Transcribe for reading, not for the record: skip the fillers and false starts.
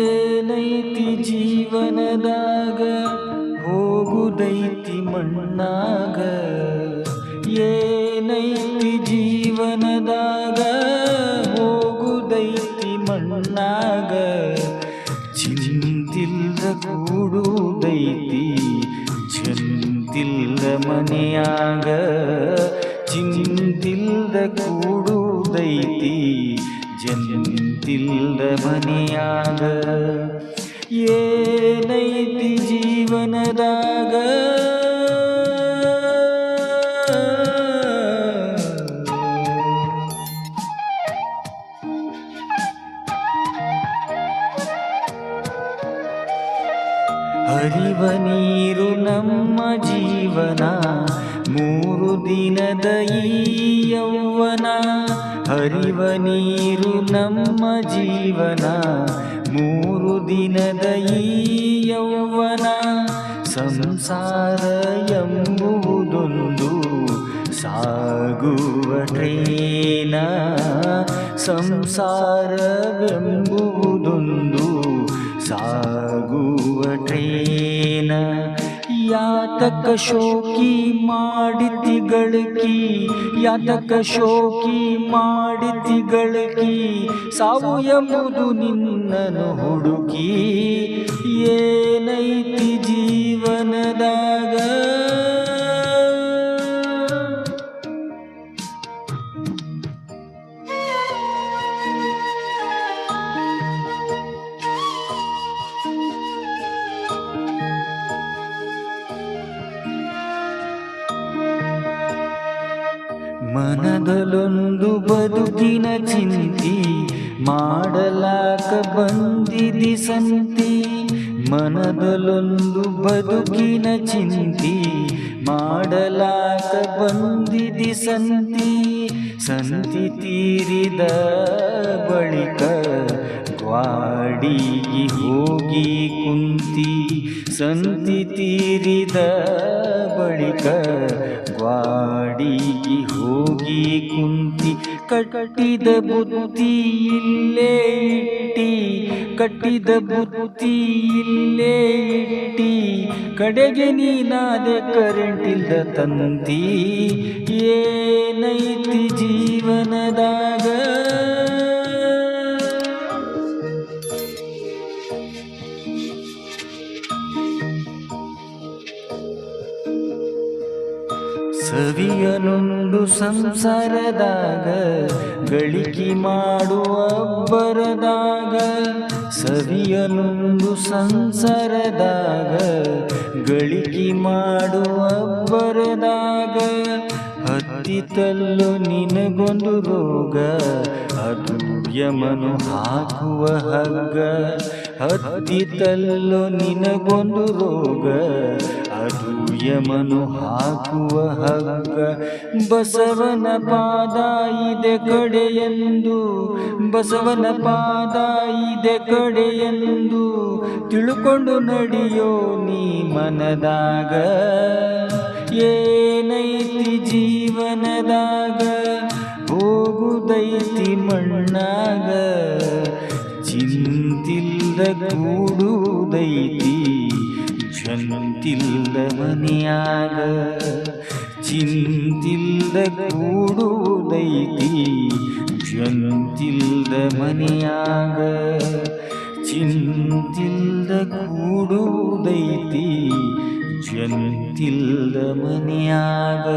ಏನೈತಿ ಜೀವನದಾಗ ಹೋಗುದೈತಿ ಮಣ್ಣಾಗ. ಏನೈತಿ ಜೀವನದಾಗ ಹೋಗುದೈತಿ ಮಣ್ಣಾಗ. ಚಿಂತಿಲ್ದ ಕೂಡುದೈತಿ ಚಂತಿಲ್ದ ಮನೆಯಾಗ. ಚಿಂತಿಲ್ದ ಕೂಡುದೈತಿ ಜಂತಿಲ್ದ ಮನೆಯಾಗ. ಏನೈತಿ ಜೀವನದಾಗ ಹರಿವ ನೀರು ನಮ್ಮ ಜೀವನ, 3 ದಿನದ ಈ ಯೌವನ. ಹರಿವ ನೀರು ನಮ್ಮ ಜೀವನ, 3 ದಿನದ ಈ ಯೌವನ. ಸಂಸಾರ ಎಂಬುವುದೊಂದು ಸಾಗುವ ಟ್ರೇನ. ಸಂಸಾರವೆಂಬುವುದೊಂದು ಸಾಗುವ ಟ್ರೇನ. ಯಾತಕ ಶೋಕಿ ಮಾಡಿತಿ ಗಳಕಿ, ಯಾತಕ ಶೋಕಿ ಮಾಡಿತಿ ಗಳಕಿ. ಸಾವು ಎಂಬುದು ನಿನ್ನನು ಹುಡುಕಿ. ಏನೈತಿ ಜೀವನದಾಗ ಮನದಲ್ಲೊಂದು ಬದುಕಿನ ಚಿಂತಿ, ಮಾಡಲಾಕ ಬಂದಿದಿ ಸಂತಿ. ಮನದಲ್ಲೊಂದು ಬದುಕಿನ ಚಿಂತಿ, ಮಾಡಲಾಕ ಬಂದಿದಿ ಸಂತಿ. ಸಂತಿ ತೀರಿದ ಬಳಿಕ ಗ್ವಾಡಿಗೆ ಹೋಗಿ ಕುಂತಿ. ಸಂತಿ ತೀರಿದ ಬಳಿಕ ಗ್ವಾಡಿಗೆ ಹೋಗಿ ಕುಂತಿ. ಕಟ್ಟಿದ ಬುತ್ತಿ ಇಲ್ಲೇ ಇಟ್ಟಿ, ಕಟ್ಟಿದ ಬುತ್ತಿ ಇಲ್ಲೇ ಇಟ್ಟಿ. ಕಡೆಗೆ ನೀನಾದೆ ಕರೆಂಟ್ ಇಲ್ದ ತಂತಿ. ಏನೈತಿ ಜೀವನದಾಗ ಸವಿಯನುಂಡು ಸಂಸಾರದಾಗ, ಗಳಿಕೆ ಮಾಡುವ ಬರದಾಗ. ಸವಿಯನುಂಡು ಸಂಸಾರದಾಗ, ಗಳಿಕೆ ಮಾಡುವ ಬರದಾಗ. ಹತ್ತಿತಲ್ಲೋ ನಿನಗೊಂದು ರೋಗ, ಅದು ಯಮನು ಹಾಕುವ ಹಗ್ಗ. ಹತ್ತಿತಲ್ಲೋ ನಿನಗೊಂದು ರೋಗ, ಅದು ಯಮನು ಹಾಕುವ ಹಗ್ಗ. ಬಸವನ ಪಾದ ಇದೆ ಕಡೆಯೆಂದು, ಬಸವನ ಪಾದ ಇದೆ ಕಡೆಯೆಂದು. ತಿಳ್ಕೊಂಡು ನಡೆಯೋ ನೀ ಮನದಾಗ. ಏನೈತಿ ಜೀವನದಾಗ ಹೋಗುದೈತಿ ಮಣ್ಣಾಗ. ಚಿಂತಿಲ್ದ ಕೂಡುದೈತಿ ಜಂತಿಲ್ದ ಮನೆಯಾಗ. ಚಿಂತಿಲ್ದ ಕೂಡುದೈತಿ ಜಂತಿಲ್ದ ಮನೆಯಾಗ. ಚಿಂತಿಲ್ದ ಕೂಡುದೈತಿ ಜಂತಿಲ್ದ ಮನೆಯಾಗ.